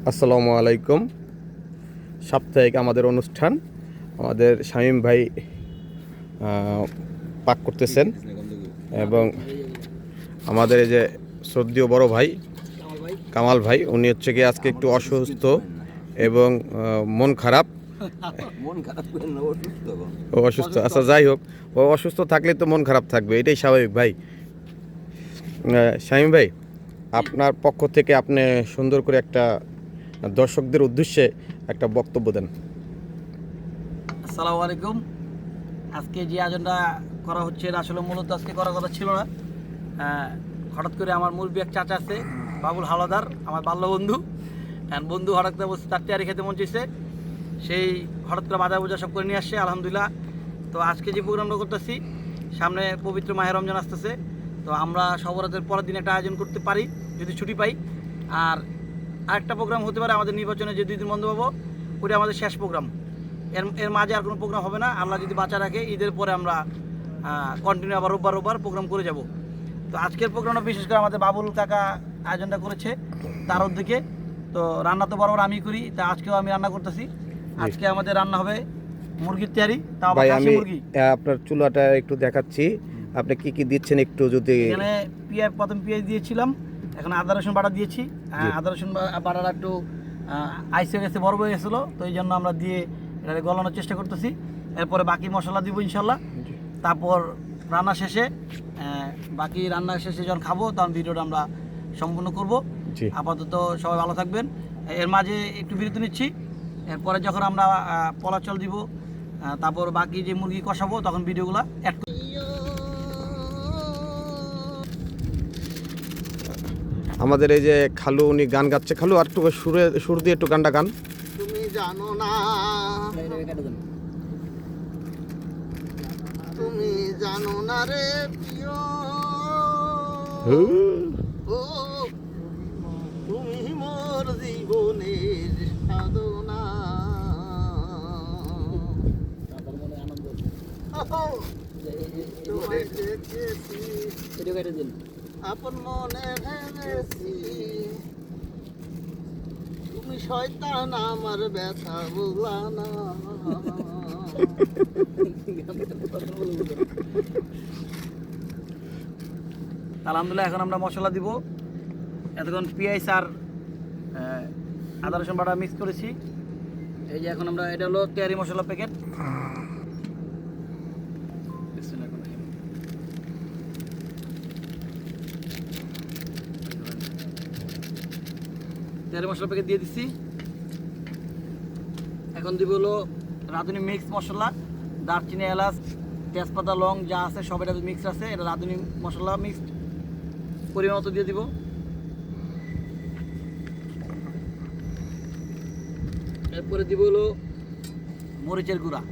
আসসালামু আলাইকুম। সাপ্তাহিক আমাদের অনুষ্ঠান, আমাদের শামীম ভাই পাক করতেছেন এবং আমাদের এই যে শ্রদ্ধেয় বড় ভাই কামাল ভাই, উনি হচ্ছে কি আজকে একটু অসুস্থ এবং মন খারাপ। ও অসুস্থ, আচ্ছা যাই হোক, ও অসুস্থ থাকলে তো মন খারাপ থাকবে, এটাই স্বাভাবিক ভাই। শামীম ভাই, আপনার পক্ষ থেকে আপনি সুন্দর করে একটা দর্শকদের উদ্দেশ্যে একটা বক্তব্য দেন। আসসালামু আলাইকুম। আজকে যে আয়োজনটা করা হচ্ছে এটা আসলে মূলত আজকে করার কথা ছিল না। হঠাৎ করে আমার মুরব্বী এক চাচা আছে, বাবুল হাওলাদার, আমার বাল্য বন্ধু। বন্ধু হঠাৎ করে বসে তার তৈরি খেতে মন চেয়েছে, সেই হঠাৎ করে বাজার বোঝা সব করে নিয়ে আসছে আলহামদুলিল্লাহ। তো আজকে যে প্রোগ্রামটা করতেছি, সামনে পবিত্র মাহে রমজান আসতেছে, তো আমরা সবরাতের পরের দিন একটা আয়োজন করতে পারি যদি ছুটি পাই। আর আরেকটা প্রোগ্রাম হতে পারে আমাদের নির্বাচনে যে 2 দিন বন্ধ পাবো, ওটা আমাদের শেষ প্রোগ্রাম। এর মাঝে আর কোনো প্রোগ্রাম হবে না, আল্লাহ যদি বাঁচা রাখে ঈদের পরে আমরা কন্টিনিউ আবার রোববার প্রোগ্রাম করে যাব। তো আজকের প্রোগ্রামটা বিশেষ করে আমাদের বাবুল কাকা আয়োজনটা করেছে তার উদ্যোগে। তো রান্না তো বরাবর আমি করি, তা আজকেও আমি রান্না করতেছি। আজকে আমাদের রান্না হবে মুরগির তৈরি, তাও ভাই খাসি আমি মুরগি। আপনার চুলাটা একটু দেখাচ্ছি, আপনি কি কি দিচ্ছেন একটু যদি। এখানে প্রথম পেঁয়াজ দিয়েছিলাম, এখন আদা রসুন বাটা দিয়েছি। আদা রসুন বাটাটা একটু আইস হয়ে গেছে, বড় হয়ে গেছিলো, তো এই জন্য আমরা দিয়ে এটা গলানোর চেষ্টা করতেছি। এরপরে বাকি মশলা দিব ইনশাল্লাহ। তারপর রান্না শেষে বাকি রান্না শেষে যখন খাবো তখন ভিডিওটা আমরা সম্পূর্ণ করব। আপাতত সবাই ভালো থাকবেন। এর মাঝে একটু বিরতি নিচ্ছি, এরপরে যখন আমরা পলাচল দিব, তারপর বাকি যে মুরগি কষাবো তখন ভিডিওগুলো অ্যাড করব। আমাদের এই যে খালু, উনি গান গাচ্ছে। খালু আর একটু সুর দিয়ে একটু গানটা গান। তুমি জানো না, তুমি জানো না রে প্রিয়, ও তুমি মোর জীবনের সাধনা। তোমায় দেখেছি, আপন মনে ভেবেছি, তুমি শয়তান আমার ব্যথা বুঝলা না। আলহামদুলিল্লাহ, এখন আমরা মশলা দিব। এতক্ষণ পেঁয়াজ আর আদা রসুন বাটা মিক্স করেছি। এই যে এখন আমরা, এটা হলো তেয়ারি মশলা প্যাকেট। তেয়ারি মশলা প্যাকেট দিয়ে দিচ্ছি। এখন দিব হলো রাঁধুনি মিক্স মশলা, দারচিনি, এলাচ, তেজপাতা, লং যা আছে সব এটা মিক্স আছে, এটা রাঁধুনি মশলা মিক্সড পরিমাণ মতো দিয়ে দিব। এরপরে দিব হলো মরিচের গুঁড়া,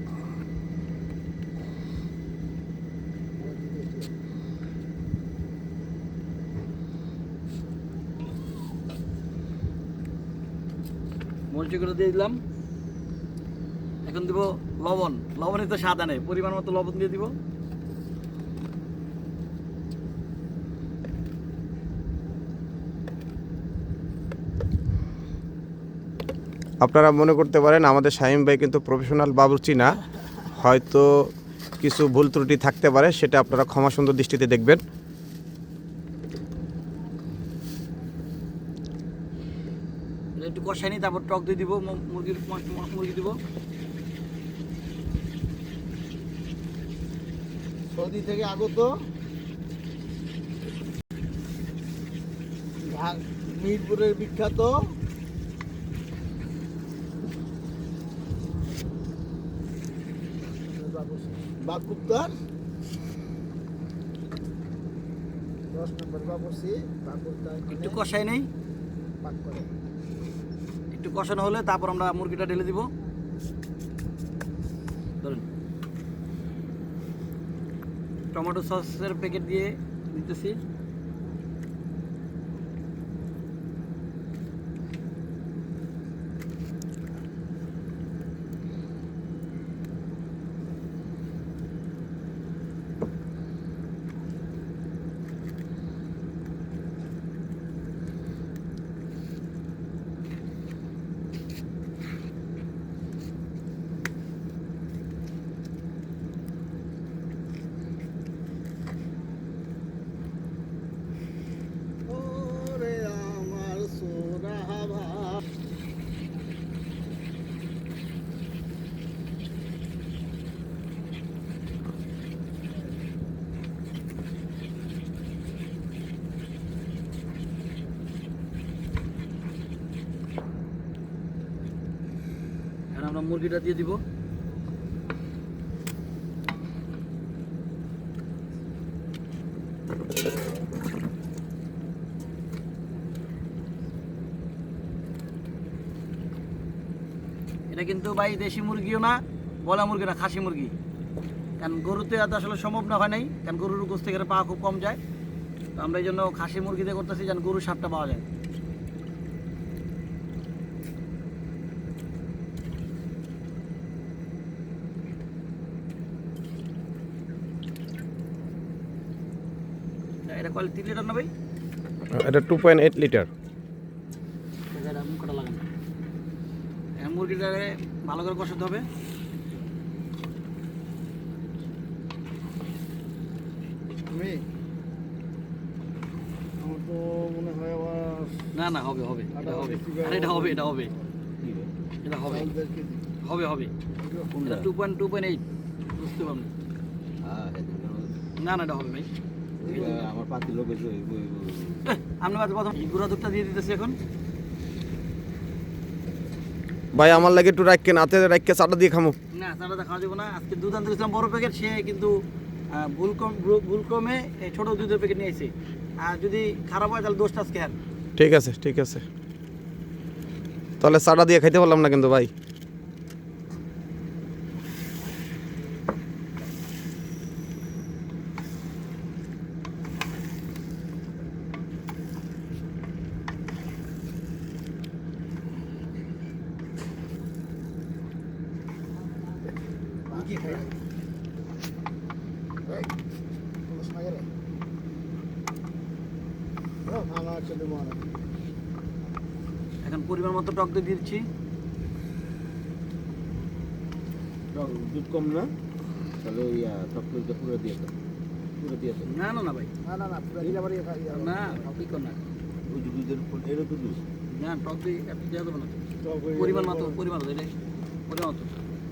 মরিচের গুঁড়া দিয়ে দিলাম। এখন দিব লবণ। লবণে তো স্বাদ আনে, পরিমাণ মতো লবণ দিয়ে দিব। আপনারা মনে করতে পারেন আমাদের শামীম ভাই কিন্তু প্রফেশনাল বাবুর্চি না, হয়তো কিছু ভুল ত্রুটি থাকতে পারে, সেটা আপনারা ক্ষমা সুন্দর দৃষ্টিতে দেখবেন। একটু কষাই নিই, তারপর টক দিয়ে দিব, মুরগি দিব। সৌদি থেকে আগত মিরপুরের বিখ্যাত বাকুপ্তার 10 নম্বর বাবুর্চি বাকুপ্তার একটু কষাই নেই, পাক করে। একটু কষানো হলে তারপর আমরা মুরগিটা ঢেলে দিব। ধরুন টমেটো সসের প্যাকেট দিয়ে দিতেছি। আমরা মুরগিটা দিয়ে দিব। এটা কিন্তু ভাই দেশি মুরগিও না, বলা মুরগি না, খাসি মুরগি। কারণ গরুতে এত আসলে সম্ভব না হয় নাই, কারণ গরুর গোস্ত থেকে পাওয়া খুব কম যায়। তো আমরা এই জন্য খাসি মুরগিতে করতেছি যেন গরুর স্বাদটা পাওয়া যায়। এটা কোয়ালিটি 3 লিটার না ভাই? এটা 2.8 লিটার। এটা মুখটা লাগান। মুরগিটাকে ভালো করে কষাতে হবে। আমি আমার তো মনে হয় আবার না না, হবে হবে, এটা হবে, আরে এটা হবে, এটা হবে, এটা হবে, হবে হবে। এটা 2.8 বুঝতে পারলাম। না না, এটা হবে ভাই। আমার পাতি লোক আপনি প্রথম গুঁড়া দুধটা দিয়ে দিতেছি এখন। ভাই আমার লাগে একটু রাখকেন, হাতে রাখকে চাটা দিয়ে খামো। না, চাটা খাওয়া যাবে না। আজকে দুধ আনতে গেছিলাম বড় প্যাকেট, সে কিন্তু ভুলক্রমে এই ছোট দুধের প্যাকেট নিয়ে আসে। আর যদি খারাপ হয় তাহলে দোষটা আজকে হ্যাঁ। ঠিক আছে ঠিক আছে, তাহলে চাটা দিয়ে খাইতে পারলাম না কিন্তু ভাই। এখন পরিমাণ মতো টক দই দিচ্ছি। দুধ কম না, তাহলে ওই টক দইটা পুরো দিয়ে দাও, পুরো দিয়ে দাও। না না না ভাই, না পুরো দিলে আবার না টক কর না, ওই যে দুধের উপর এরও তো দুধ। না টক দই এত দেওয়া যাবে না। পরিমাণ মতো, পরিমাণ মতো, এটাই পরিমাণ মতো।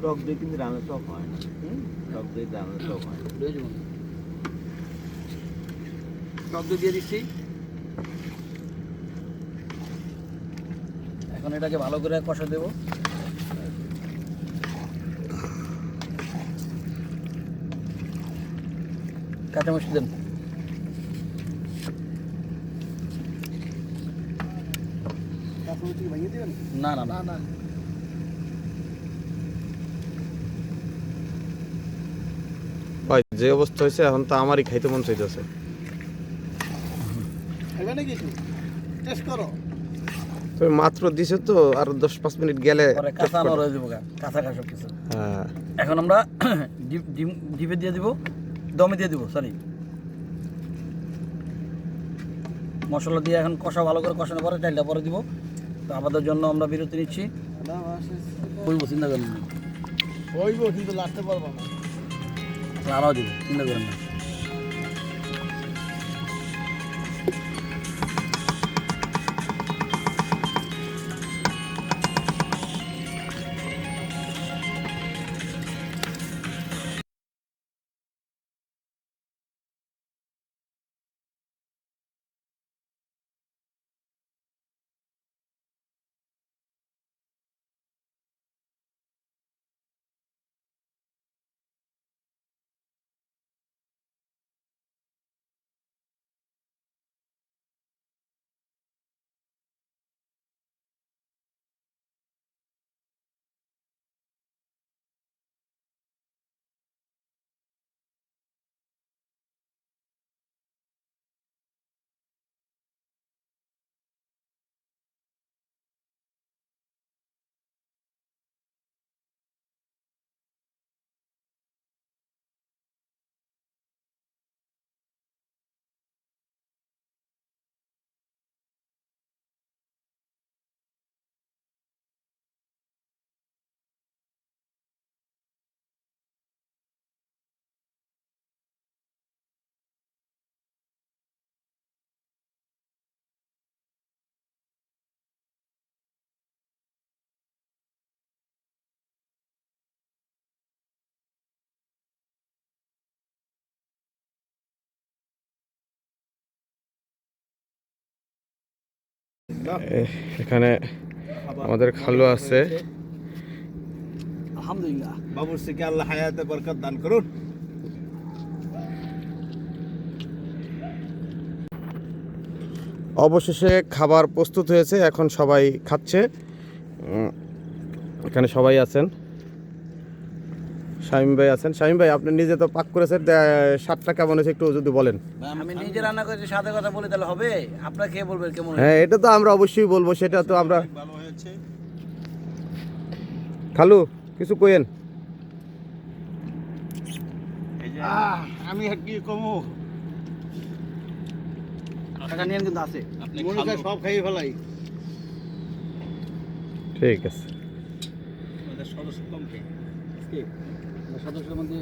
টক দই কিন্তু রান্না টক হয় না, টক দই রান্না টক হয় না। বুঝে যাবো। টক দই দিয়ে দিচ্ছি। এখন এটাকে ভালো করে কষা দেবো। কাঁচামরিচ দেন। ভেঙে দিবেন? না না না, না ভাই যে অবস্থা হয়েছে এখন তো আমারই খাইতে মন চাইতেছে। খাইবে নাকি একটু টেস্ট করো। তুমি মাত্র দিছো তো, আর 10-5 মিনিট গেলে পরে কাঁচা নর হয়ে যাবো, কাঁচা সব কিছু। হ্যাঁ এখন আমরা ডিপে দিয়ে দিব, দমে দিয়ে দিব, সরি মশলা দিয়ে এখন কষা ভালো করে কষানোর পরে চালটা পরে দিব। তো আমাদের জন্য আমরা বিরতি নিচ্ছি। বলবো, চিন্তা করেন না, হইব কিন্তু লাগতে পারবো না। আরও দিব, চিন্তা করেন না। এখানে আমাদের খালু আছে, আলহামদুলিল্লাহ। বাবুর্চিকে আল্লাহ হায়াতে বরকত দান করুন। অবশেষে খাবার প্রস্তুত হয়েছে, এখন সবাই খাচ্ছে। এখানে সবাই আছেন, শামীম ভাই আছেন। শামীম ভাই, আপনি নিজে তো পাক করেছেন, স্বাদটা কেমন হয়েছে একটু যদি বলেন। আমি নিজে রান্না করেছি, সাথে কথা বলে তাহলে হবে? আপনারা খেয়ে বলবেন কেমন হয়েছে। হ্যাঁ, এটা তো আমরা অবশ্যই বলবো, সেটা তো আমরা। ভালো হয়েছে। খালু কিছু কইেন। আমি আর কি কমু টাকা নিয়ে কিন্তু আছে। মনে হয় সব খাইয়ে ফেলাই। ঠিক আছে। সদস্য কম খেয়ে সদস্যের মধ্যে